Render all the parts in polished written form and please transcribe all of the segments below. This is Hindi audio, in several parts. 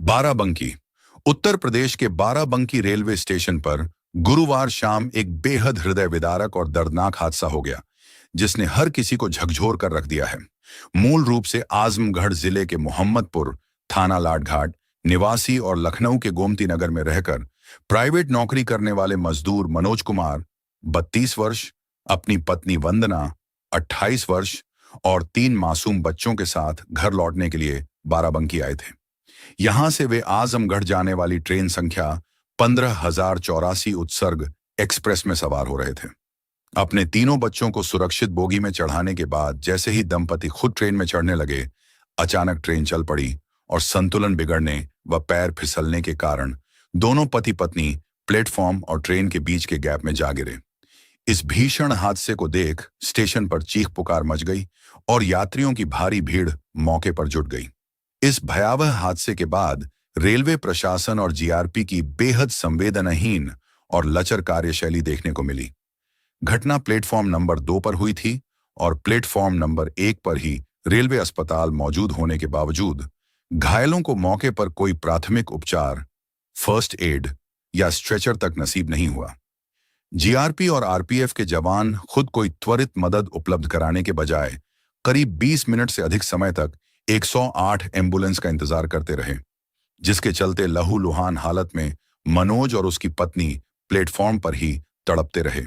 बाराबंकी। उत्तर प्रदेश के बाराबंकी रेलवे स्टेशन पर गुरुवार शाम एक बेहद हृदय विदारक और दर्दनाक हादसा हो गया, जिसने हर किसी को झकझोर कर रख दिया है। मूल रूप से आजमगढ़ जिले के मोहम्मदपुर थाना लाटघाट निवासी और लखनऊ के गोमती नगर में रहकर प्राइवेट नौकरी करने वाले मजदूर मनोज कुमार 32 वर्ष अपनी पत्नी वंदना 28 वर्ष और 3 मासूम बच्चों के साथ घर लौटने के लिए बाराबंकी आए थे। यहां से वे आजमगढ़ जाने वाली ट्रेन संख्या 15,084 उत्सर्ग एक्सप्रेस में सवार हो रहे थे। अपने तीनों बच्चों को सुरक्षित बोगी में चढ़ाने के बाद जैसे ही दंपति खुद ट्रेन में चढ़ने लगे, अचानक ट्रेन चल पड़ी और संतुलन बिगड़ने व पैर फिसलने के कारण दोनों पति पत्नी प्लेटफॉर्म और ट्रेन के बीच के गैप में जा गिरे। इस भीषण हादसे को देख स्टेशन पर चीख पुकार मच गई और यात्रियों की भारी भीड़ मौके पर जुट गई। इस भयावह हादसे के बाद रेलवे प्रशासन और जीआरपी की बेहद संवेदनहीन और लचर कार्यशैली देखने को मिली। घटना प्लेटफॉर्म नंबर 2 पर हुई थी और प्लेटफॉर्म नंबर 1 पर ही रेलवे अस्पताल मौजूद होने के बावजूद घायलों को मौके पर कोई प्राथमिक उपचार, फर्स्ट एड या स्ट्रेचर तक नसीब नहीं हुआ। जीआरपी और आरपीएफ के जवान खुद कोई त्वरित मदद उपलब्ध कराने के बजाय करीब 20 मिनट से अधिक समय तक 108 एम्बुलेंस का इंतजार करते रहे, जिसके चलते लहूलुहान हालत में मनोज और उसकी पत्नी प्लेटफॉर्म पर ही तड़पते रहे।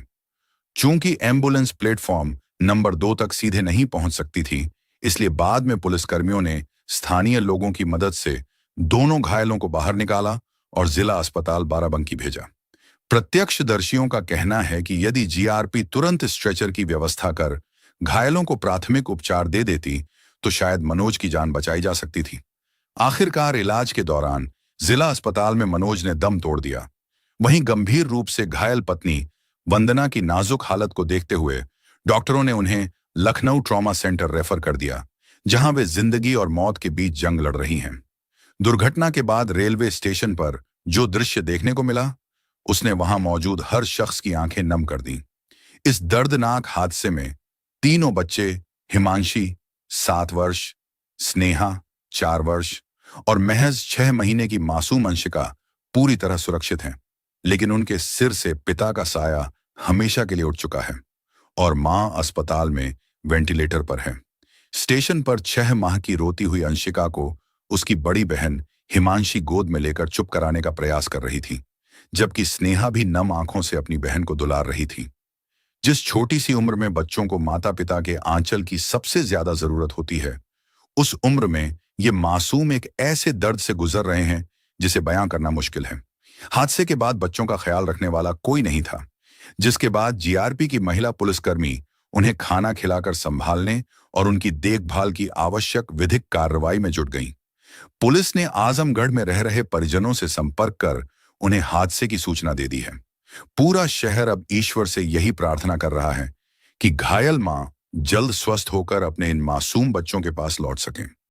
चूंकि एम्बुलेंस प्लेटफॉर्म नंबर 2 तक सीधे नहीं पहुंच सकती थी, इसलिए बाद में पुलिसकर्मियों ने स्थानीय लोगों की मदद से दोनों घायलों को बाहर निकाला और जिला अस्पताल बाराबंकी भेजा। प्रत्यक्षदर्शियों का कहना है कि यदि जीआरपी तुरंत स्ट्रेचर की व्यवस्था कर घायलों को प्राथमिक उपचार दे देती तो शायद मनोज की जान बचाई जा सकती थी। आखिरकार इलाज के दौरान जिला अस्पताल में मनोज ने दम तोड़ दिया। वहीं गंभीर रूप से घायल पत्नी वंदना की नाजुक हालत को देखते हुए डॉक्टरों ने उन्हें लखनऊ ट्रॉमा सेंटर रेफर कर दिया, जहां वे जिंदगी और मौत के बीच जंग लड़ रही हैं। दुर्घटना के बाद रेलवे स्टेशन पर जो दृश्य देखने को मिला, उसने वहां मौजूद हर शख्स की आंखें नम कर दी। इस दर्दनाक हादसे में तीनों बच्चे हिमांशी 7 वर्ष, स्नेहा 4 वर्ष और महज 6 महीने की मासूम अंशिका पूरी तरह सुरक्षित हैं, लेकिन उनके सिर से पिता का साया हमेशा के लिए उठ चुका है और मां अस्पताल में वेंटिलेटर पर है। स्टेशन पर 6 माह की रोती हुई अंशिका को उसकी बड़ी बहन हिमांशी गोद में लेकर चुप कराने का प्रयास कर रही थी, जबकि स्नेहा भी नम आंखों से अपनी बहन को दुलार रही थी। जिस छोटी सी उम्र में बच्चों को माता पिता के आंचल की सबसे ज्यादा जरूरत होती है, उस उम्र में ये मासूम एक ऐसे दर्द से गुजर रहे हैं जिसे बयां करना मुश्किल है। हादसे के बाद बच्चों का ख्याल रखने वाला कोई नहीं था, जिसके बाद जीआरपी की महिला पुलिसकर्मी उन्हें खाना खिलाकर संभालने और उनकी देखभाल की आवश्यक विधिक कार्रवाई में जुट गईं। पुलिस ने आजमगढ़ में रह रहे परिजनों से संपर्क कर उन्हें हादसे की सूचना दे दी है। पूरा शहर अब ईश्वर से यही प्रार्थना कर रहा है कि घायल मां जल्द स्वस्थ होकर अपने इन मासूम बच्चों के पास लौट सकें।